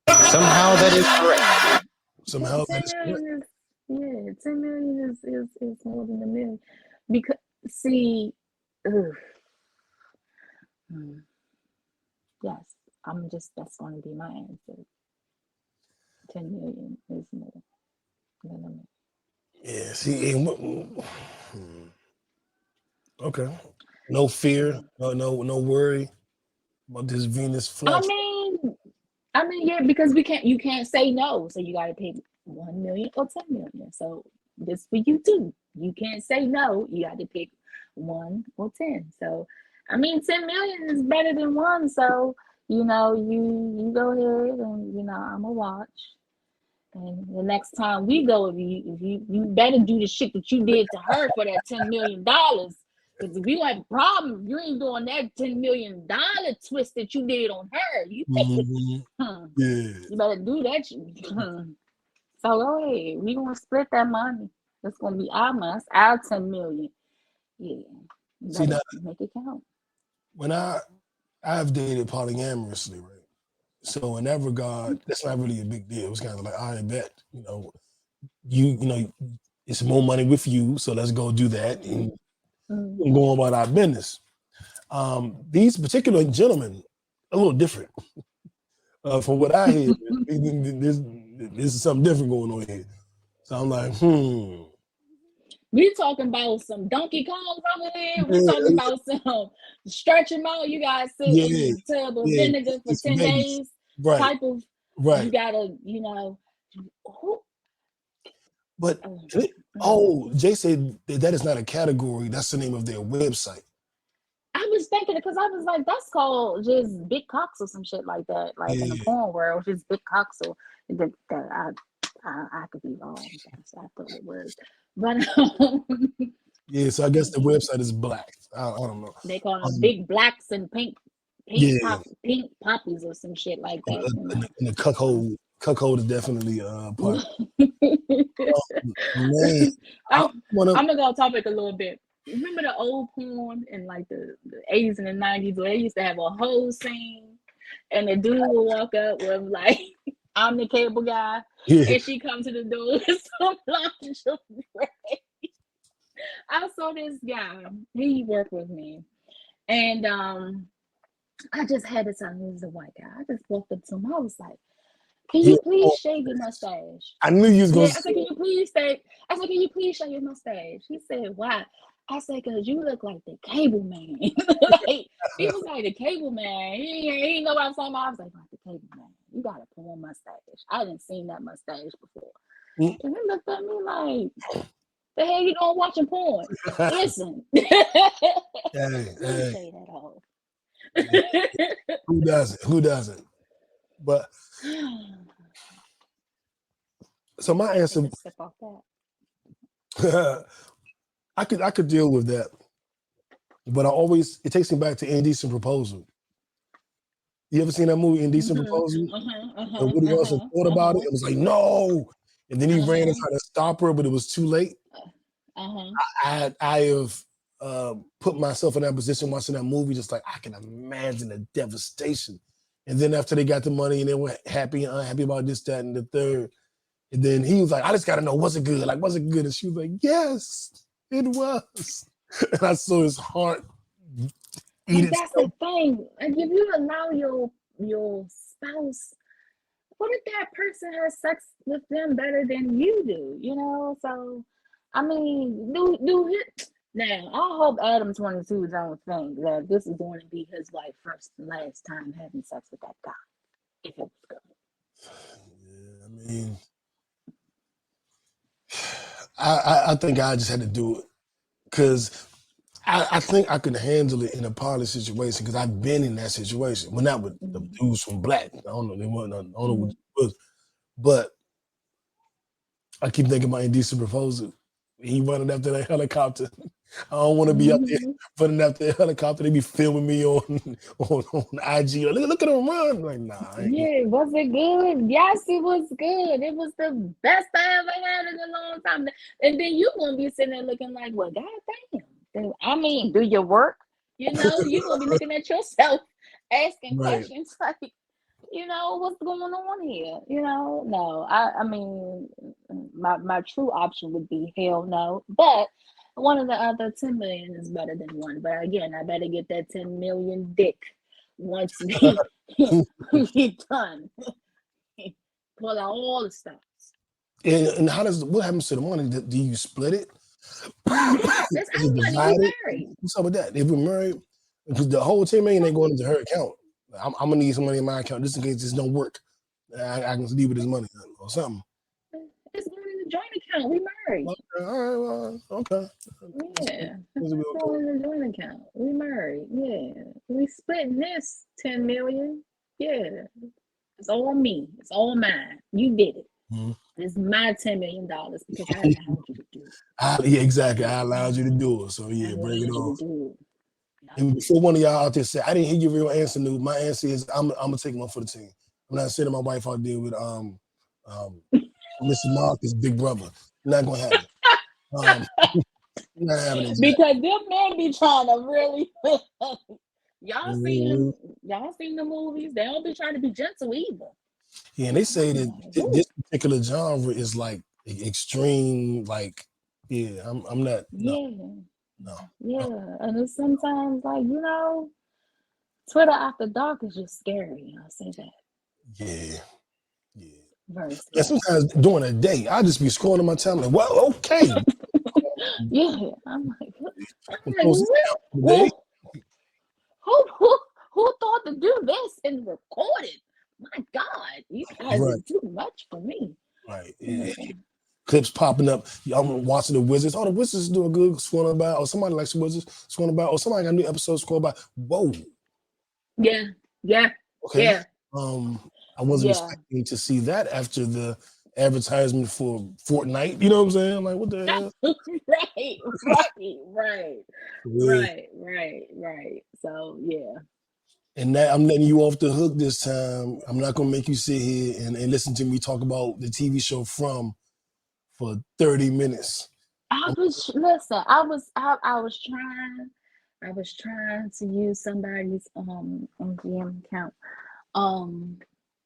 Somehow that is correct. Somehow 10 that is correct. million is, yeah, 10 million is more than a million. Because see, ugh. Yes, that's going to be my answer. 10 million is more than a million. Yeah, see, okay. No fear, no worry about this Venus flex. I mean, yeah, because you can't say no, so you got to pick 1 million or 10 million. So this for you too. You can't say no. You got to pick 1 or 10. So, I mean, 10 million is better than 1. So, you go ahead and I'm gonna watch. And the next time we go, if you better do the shit that you did to her for that $10 million. Because if you have a problem, you ain't doing that $10 million twist that you did on her. You better do that. So go ahead. We gonna split that money. It's gonna be our money. It's our 10 million. Yeah. See, now, make it count. When I've dated polyamorously, right? So in that regard, that's not really a big deal. It was kind of like, I bet, it's more money with you, so let's go do that and go about our business. These particular gentlemen, a little different. From what I hear, there's something different going on here. So I'm like, We talking about some Donkey Kongs over here. We talking about some stretch them out. You guys sit in the tub of vinegar for 10 days. Right. Type of, right. You gotta, But Jay said that is not a category. That's the name of their website. I was thinking because I was like, that's called just big cocks or some shit like that. Like in the porn world, just big cocks. Or I could be wrong. That's I thought it was, but yeah. So I guess the website is black. I don't know. They call them big blacks and pink poppies or some shit like that. And the cuckold is definitely part. Man, I'm gonna go off topic a little bit. Remember the old porn in like the 80s and the 90s where they used to have a whole scene and the dude would walk up with like, I'm the cable guy, and she comes to the door with some lingerie. I saw this guy, he worked with me, and I just had to tell him he was a white guy. I just walked up to him, I was like, can you please shave your mustache? I knew you was gonna I said, can you please shave your mustache? He said, why? I said, because you look like the cable man. Like, he was like the cable man. He know what I'm talking about. I was like the cable man. You got a porn mustache. I didn't seen that mustache before. And he looked at me like, the hell you doing watching porn? Listen. Say that off. Who doesn't? But so my answer, step off that. I could deal with that, but it takes me back to Indecent Proposal. You ever seen that movie, Indecent Proposal? And Woody Harrelson thought about it. It was like, no. And then he ran and tried to stop her, but it was too late. I have put myself in that position watching that movie, just like I can imagine the devastation. And then after they got the money and they were happy and unhappy about this, that, and the third. And then he was like, I just got to know, was it good? Like, was it good? And she was like, yes, it was. And I saw his heart eat itself. That's the thing. Like, if you allow your spouse, what if that person has sex with them better than you do? So, I mean, do it. Now, I hope Adam 22 don't think that this is going to be his like first and last time having sex with that guy. If it was good. Yeah, I mean, I think I just had to do it because I think I could handle it in a poly situation because I've been in that situation. Well, not with the dudes from Black. I don't know. They weren't. I don't know what it was, but I keep thinking about Indecent Proposal. He running after that helicopter. I don't want to be up there running after the helicopter. They be filming me on IG. Look at him run. I'm like, nah. Yeah, was it good? Yes, it was good. It was the best I ever had in a long time. And then you gonna be sitting there looking like, well, goddamn. I mean, do your work. You know, you're gonna be looking at yourself, asking Right. questions like, you know, what's going on here? You know, no. I mean, my true option would be hell no. But one of the other 10 million is better than one. But again, I better get that 10 million dick once we done. Pull out all the stops. And what happens to the money? Do you split it? Yes, that's Is it our money. divided? We married. What's up with that? If we're married, because the whole 10 million ain't going into her account. I'm gonna need some money in my account just in case this don't work. I can leave with this money or something. It's going in the joint account. We married. Okay, all right, well, okay. Yeah, it's going in the joint account. We married. Yeah, we splitting this 10 million. Yeah, it's all me. It's all mine. You did it. Mm-hmm. It's my $10 million because I allowed you to do it. Yeah, exactly. I allowed you to do it. So yeah, bring it on. And before one of y'all out there say, I didn't hear your real answer, Nude. My answer is I'm gonna take one for the team. I'm not sending my wife out there with Mr. Marcus' big brother. Not gonna happen. Not happening. Because them men be trying to really y'all seen the movies. They don't be trying to be gentle either. Yeah, and they say that this particular genre is like extreme, like, yeah, I'm not. No. Yeah, and it's sometimes like, you know, Twitter after dark is just scary. I'll say that. Yeah. Very scary. And sometimes during the day, I just be scrolling my timeline. Well, okay. Yeah, I'm like, who thought to do this and record it? My God, you guys are too much for me. Right. Yeah. Clips popping up. I'm watching the Wizards. Oh, the Wizards do a good scrolling by. Or somebody likes the Wizards scrolling by. Or somebody got a new episode scroll by. Whoa. Yeah. Okay. Yeah. I wasn't expecting to see that after the advertisement for Fortnite. You know what I'm saying? I'm like, what the hell? Right. So yeah. And that I'm letting you off the hook this time. I'm not gonna make you sit here and listen to me talk about the TV show From for 30 minutes. I was trying to use somebody's MGM account.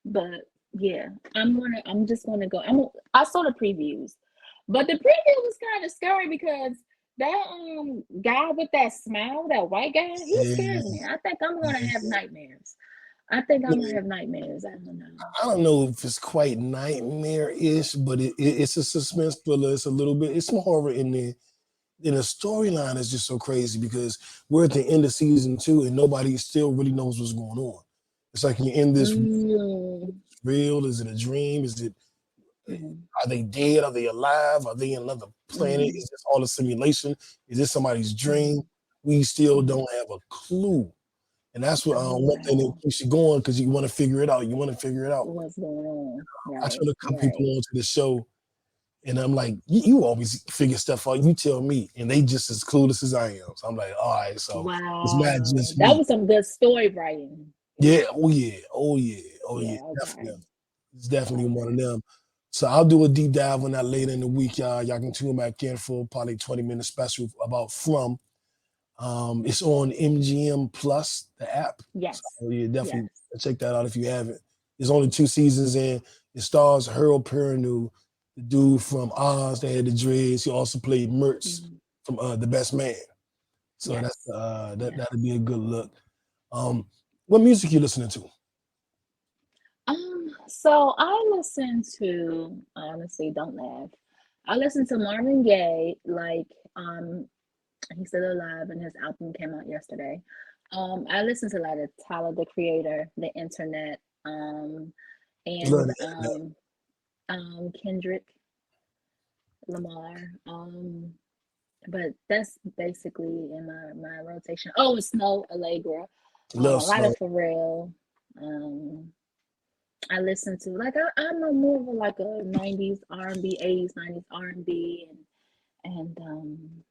But yeah, I'm just gonna go. I saw the previews, but the preview was kind of scary because that guy with that smile, that white guy, he scares me. I think I'm gonna have nightmares. I don't know. I don't know if it's quite nightmare-ish, but it's a suspense thriller. It's a little bit. It's some horror in there. And the storyline is just so crazy because we're at the end of season 2 and nobody still really knows what's going on. It's like you're in this real. Is it a dream? Is it? Are they dead? Are they alive? Are they in another planet? Is this all a simulation? Is this somebody's dream? We still don't have a clue. And that's what one thing that keeps you going because you want to figure it out. You want to figure it out. What's going on? Right, I try to come people onto the show, and I'm like, you always figure stuff out. You tell me, and they just as clueless as I am. So I'm like, all right, so it's not just me. That was some good story writing. Yeah. Oh yeah. Definitely. It's definitely one of them. So I'll do a deep dive on that later in the week, y'all. Y'all can tune back in for probably 20-minute special about From. It's on MGM Plus, the app. Yes. So yeah, definitely check that out if you haven't. There's only 2 seasons in. It stars Harold Perrineau, the dude from Oz that had the dreads. He also played Mertz from The Best Man. So that'll be a good look. What music you listening to? So I listen to, honestly, don't laugh. I listen to Marvin Gaye, like he's still alive and his album came out yesterday. I listen to a lot of Tyler the Creator, The Internet, and Kendrick Lamar. But that's basically in my rotation. Oh, Snow Allegra. A lot of Pharrell. I listen to I'm more of a 90s R&B, 80s, 90s R&B, And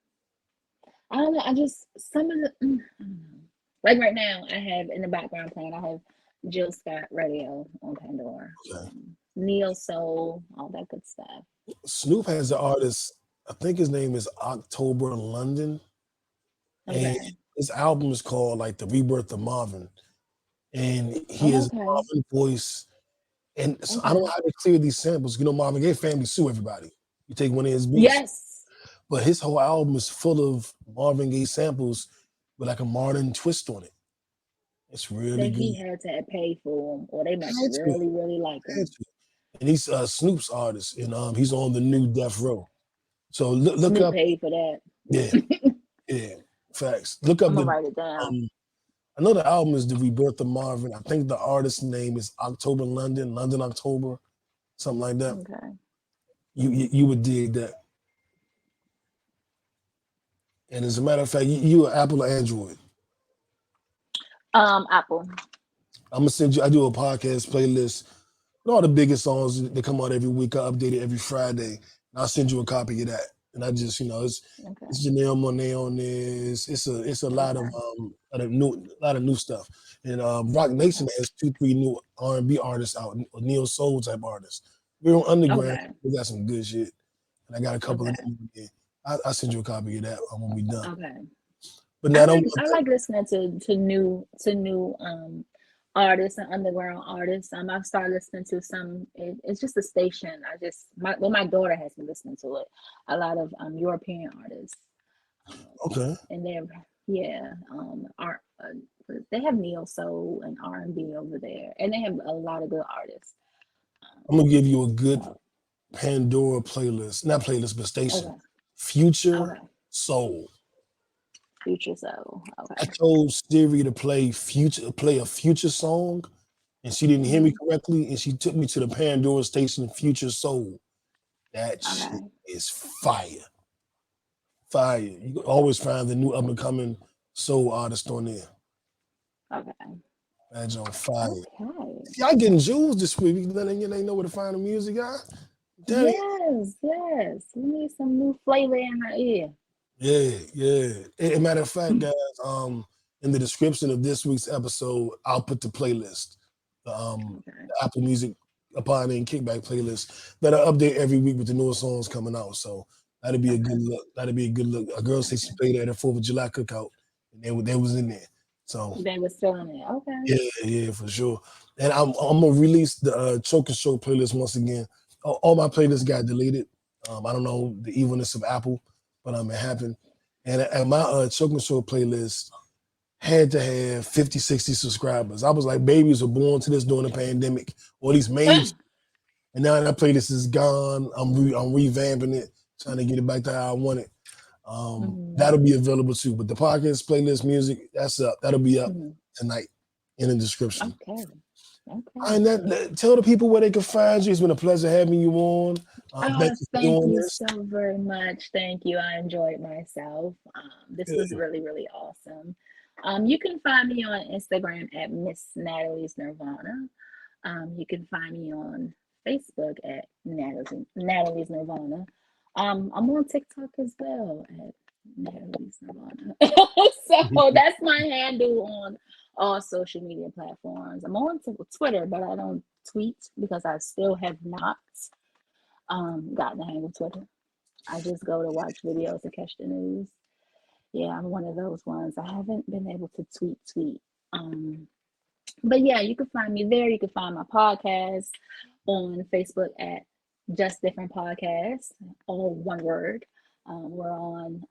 I don't know. I just some of the I don't know. Like right now, I have in the background playing. I have Jill Scott Radio on Pandora, Okay. Neo Soul, all that good stuff. Snoop has an artist, I think his name is October London. And Okay. his album is called like The Rebirth of Marvin. And he has a Okay. Marvin voice. And so I don't know Okay. how they clear these samples. You know, Marvin Gaye family sue everybody. You take one of his beats. Yes. But his whole album is full of Marvin Gaye samples with like a modern twist on it. It's really That he good. had to pay for them, or they must Had to. really, really like him. Had to. And he's Snoop's artist, and he's on the new Death Row. So look Snoop up. paid for that. Yeah, facts. Look up I'm gonna the. write it down. I know the album is The Rebirth of Marvin. I think the artist's name is October London, London October, something like that. Okay. You would dig that. And as a matter of fact, you are Apple or Android? Apple. I'm gonna send you. I do a podcast playlist with all the biggest songs that come out every week. I update it every Friday, and I'll send you a copy of that. And I just, it's Janelle Monáe on this. It's a lot of new stuff. And Rock Nation has 2-3 new R&B artists out, neo soul type artists. We're on Underground. Okay. We got some good shit, and I got a couple of them. I'll send you a copy of that when we done. Okay. But now I like listening to new artists and underground artists. I've started listening to some. It's just a station. My daughter has been listening to it. A lot of European artists. Okay. And they have neo soul and R&B over there, and they have a lot of good artists. I'm gonna give you a good Pandora playlist, not playlist, but station. Okay. Future Soul. Future Soul. Okay. I told Siri to play a Future song, and she didn't hear me correctly, and she took me to the Pandora station Future Soul. That shit is fire. Fire. You can always find the new up and coming soul artist on there. Okay. That's on fire. Okay. Y'all getting jewels this week. You know where to find the music, y'all. Yes. We need some new flavor in our ear. Yeah. As a matter of fact, guys, in the description of this week's episode, I'll put the playlist, the Apple Music Pod Named Kickback playlist that I update every week with the newest songs coming out. So that'll be a good look. A girl said she played at a 4th of July cookout, and they was in there. So they was feeling it. Okay. Yeah, for sure. And I'm gonna release the Choke and Show playlist once again. All my playlists got deleted. I don't know the evilness of Apple, but it happened. And my Choke and Show playlist had to have 50, 60 subscribers. I was like, babies were born to this during the pandemic, or at least made. And now that playlist is gone. I'm revamping it, trying to get it back to how I want it. That'll be available too. But the podcast playlist music, that's up. That'll be up tonight in the description. Okay. And tell the people where they can find you. It's been a pleasure having you on. Thank you so very much. Thank you. I enjoyed myself. This was really, really awesome. You can find me on Instagram at Miss Natalie's Nirvana. You can find me on Facebook at Natalie's Nirvana. I'm on TikTok as well at Natalie's Nirvana. So that's my handle on all social media platforms. I'm on Twitter, but I don't tweet because I still have not gotten the hang of Twitter. I just go to watch videos and catch the news. Yeah, I'm one of those ones. I haven't been able to tweet. But yeah, you can find me there. You can find my podcast on Facebook at Just Different Podcasts, all one word. We're on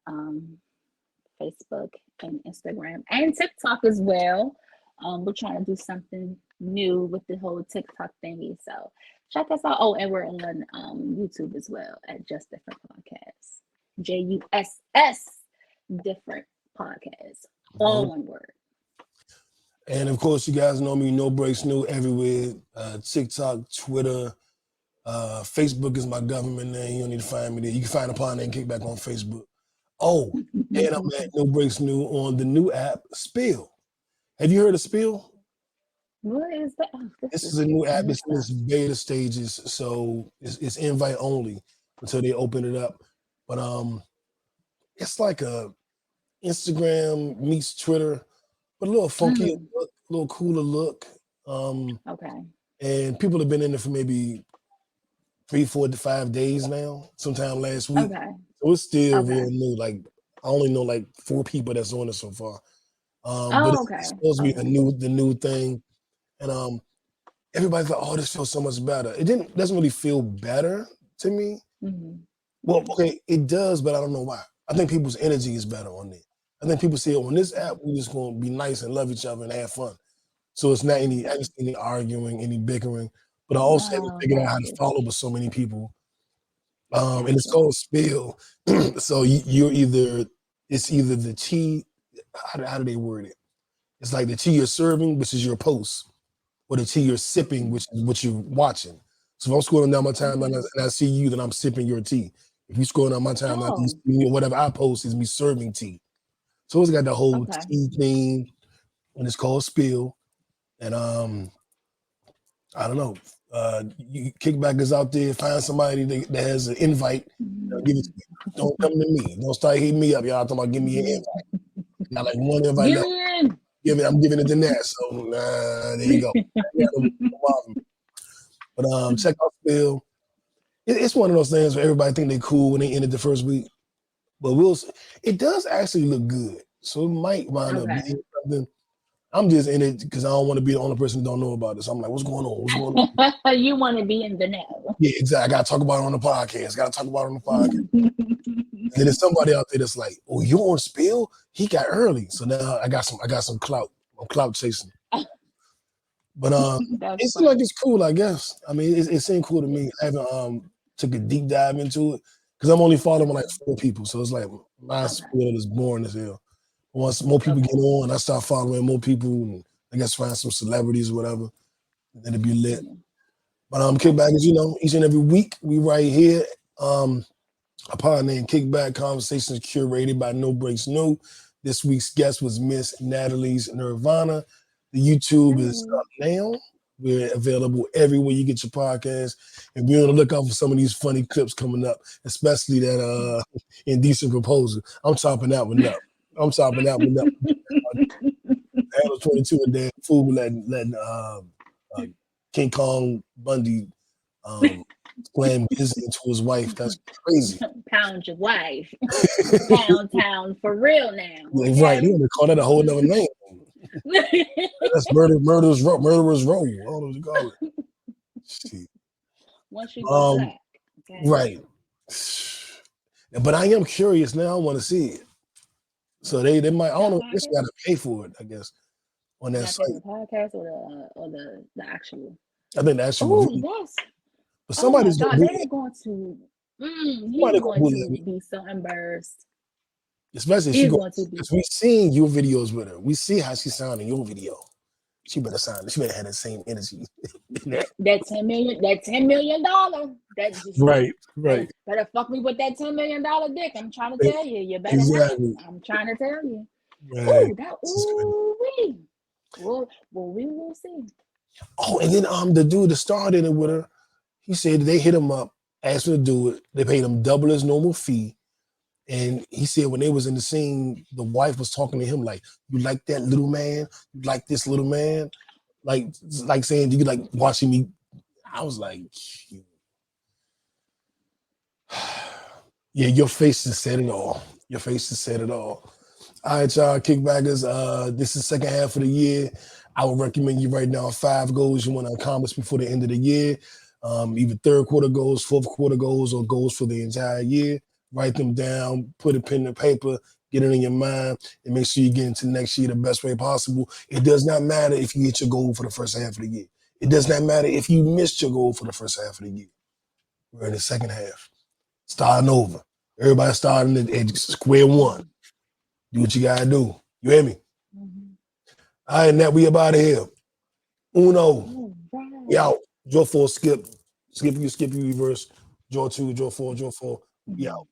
Facebook and Instagram and TikTok as well. We're trying to do something new with the whole TikTok thingy. So check us out. Oh, and we're on YouTube as well at Just Different Podcasts. JUSS Different Podcasts. All one word. And of course, you guys know me, No Breaks New everywhere. TikTok, Twitter, Facebook is my government name. You don't need to find me there. You can find a Pod Named Kickback on Facebook. Oh, and I'm at No Breaks New on the new app, Spill. Have you heard of Spill? What is that? This is a new app. It's in its beta stages, so it's invite only until they open it up. But it's like a Instagram meets Twitter, but a little funky look, a little cooler look. Okay. And people have been in it for maybe 3, 4 to 5 days now, sometime last week. Okay. So it's still Okay. real new. Like I only know like 4 people that's on it so far. But it's supposed to be the new thing. And everybody's like, oh, this feels so much better. It doesn't really feel better to me. Mm-hmm. Well, okay, it does, but I don't know why. I think people's energy is better on it. I think people say on this app, we're just gonna be nice and love each other and have fun. So it's not any arguing, any bickering. But I also haven't figured out how to follow with so many people. And it's called spill. So it's either the tea, how do they word it? It's like the tea you're serving, which is your post, or the tea you're sipping, which is what you're watching. So if I'm scrolling down my timeline and I see you, then I'm sipping your tea. If you scroll down my timeline, you see whatever I post is me serving tea. So it's got the whole tea thing, and it's called spill. And I don't know. Kickback is out there. Find somebody that has an invite. Give it to me. Don't come to me. Don't start hitting me up. Y'all talking about give me an invite. Not like one invite. I'm giving it to Nat. So there you go. But check out Spill. It's one of those things where everybody think they cool when they ended the first week. But it does actually look good. So it might wind up being something. I'm just in it because I don't want to be the only person who don't know about this. I'm like, what's going on? What's going on? You want to be in the know. Yeah, exactly. I got to talk about it on the podcast. And then there's somebody out there that's like, oh, you on Spill? He got early. So now I got some clout. I'm clout chasing. But it seems like it's cool, I guess. I mean, it seemed cool to me. I haven't took a deep dive into it because I'm only following like 4 people. So it's like my Spill is boring as hell. Once more people get on, I start following more people, and I guess find some celebrities or whatever, and then it'll be lit. But Kickback is, each and every week we right here. A Pod Named Kickback, conversations curated by No Breaks No. This week's guest was Miss Natalie's Nirvana. The YouTube is up now. We're available everywhere you get your podcast, and we're on the lookout for some of these funny clips coming up, especially that Indecent proposal. I'm chopping that one up. Handle 22 and then fool letting King Kong Bundy slam his into his wife. That's crazy. Pound your wife. Pound town for real now. Okay? Right. They want to call that a whole nother name. That's murderer's row. I don't know what you call it. Shit. Once you go back. Okay. Right. But I am curious now. I want to see it. So they might, I don't know, they got to pay for it, I guess, on that site. The podcast or the actual? I think the actual. Oh, yes. But somebody's they're going to, he's going to be so embarrassed. Especially if we seen your videos with her. We see how she sounded in your video. She better have the same energy. that $10 million. That's just right. Better fuck me with that $10 million dick. I'm trying to tell you. You better exactly. I'm trying to tell you. Right. Well, we will see. Oh, and then the dude that started it with her, he said they hit him up, asked him to do it. They paid him double his normal fee. And he said when they was in the scene, the wife was talking to him like, you like that little man? You like this little man? Like saying, do you like watching me? I was like, yeah, your face has said it all. All right, y'all, Kickbackers. This is the second half of the year. I would recommend you right now 5 goals you want to accomplish before the end of the year. Either third quarter goals, fourth quarter goals, or goals for the entire year. Write them down, put a pen and paper, get it in your mind, and make sure you get into next year the best way possible. It does not matter if you hit your goal for the first half of the year. It does not matter if you missed your goal for the first half of the year. We're in the second half. Starting over. Everybody starting at square one. Do what you gotta do. You hear me? Mm-hmm. All right, Nat, we up out of here. Uno. We out. Draw 4, skip. Skip you, reverse. Draw 2, draw 4, draw 4. We out.